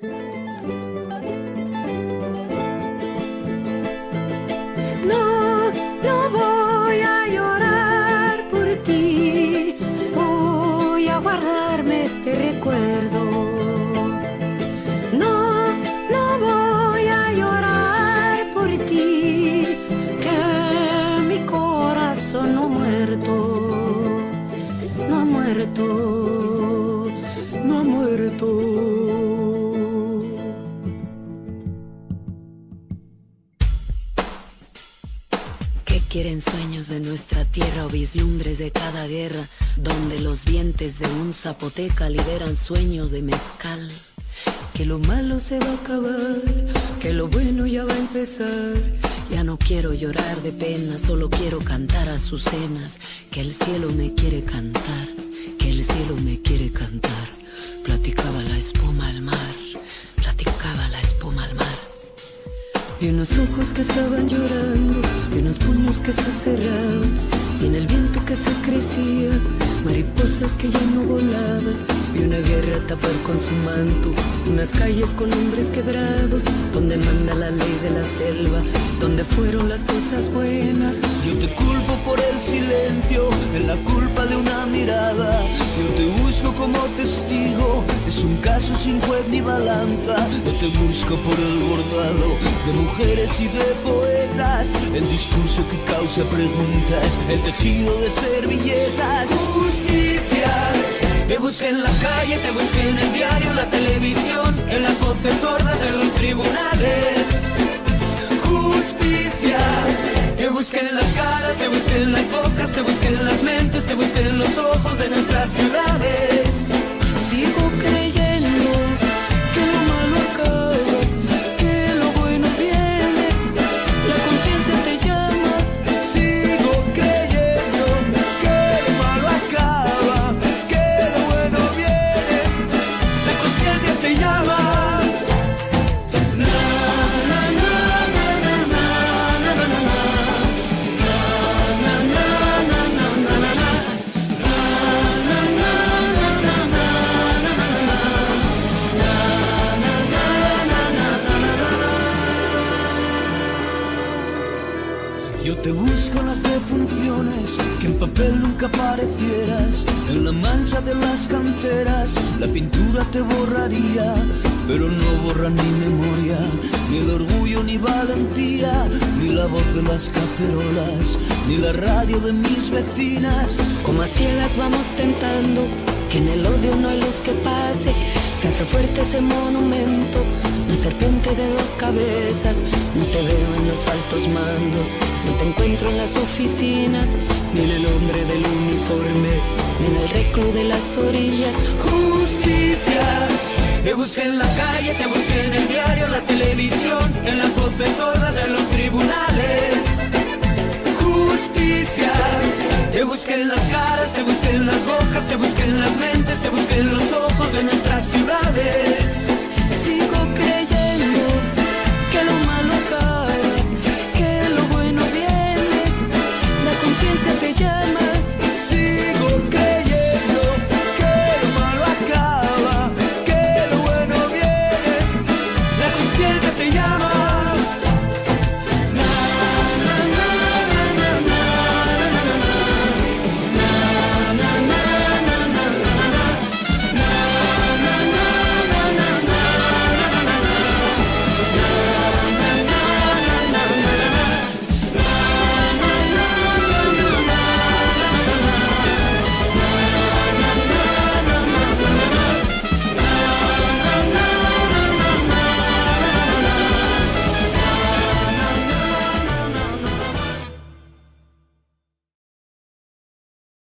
No, no voy a llorar por ti, voy a guardarme este recuerdo. No, no voy a llorar por ti, que mi corazón no ha muerto, no ha muerto, no ha muerto. Quieren sueños de nuestra tierra o vislumbres de cada guerra, donde los dientes de un zapoteca liberan sueños de mezcal. Que lo malo se va a acabar, que lo bueno ya va a empezar. Ya no quiero llorar de pena, solo quiero cantar azucenas. Que el cielo me quiere cantar, que el cielo me quiere cantar. Platicaba la espuma al mar, platicaba la espuma al mar. Y unos ojos que estaban llorando, y unos puños que se cerraban, y en el viento que se crecía, mariposas que ya no volaban, y una guerra a tapar con su manto, unas calles con hombres quebrados, donde manda la ley de la selva, donde fueron las cosas buenas. Yo te culpo por el silencio, en la culpa de una mirada. Yo te busco como testigo, es un caso sin juez ni balanza. Yo te busco por el bordado de mujeres y de poetas, el discurso que causa preguntas, el tejido de servilletas. Justicia, te busqué en la calle, te busqué en el diario, la televisión, en las voces sordas, en los tribunales. Justicia, te busqué en las caras, te busqué en las bocas, te busqué en las mentes, te busqué en los ojos de nuestras ciudades. Sigo creyendo que lo malo acaba, que lo bueno viene, la conciencia te llama. Sigo creyendo que lo malo acaba, que lo bueno viene, La conciencia te llama. Yo te busco en las defunciones, que en papel nunca aparecieras, en la mancha de las canteras, la pintura te borraría, pero no borra ni memoria, ni el orgullo ni valentía, ni la voz de las cacerolas, ni la radio de mis vecinas. Como a ciegas vamos tentando, que en el odio no hay luz que pase. Se hace fuerte ese monumento, la serpiente de dos cabezas. No te veo en los altos mandos, no te encuentro en las oficinas, ni en el hombre del uniforme, ni en el reclu de las orillas. Justicia, te busqué en la calle, te busqué en el diario, la televisión, en las voces sordas, en los tribunales. Justicia, te busqué en las caras, te busqué en las bocas, te busqué en las mentes, te busqué en los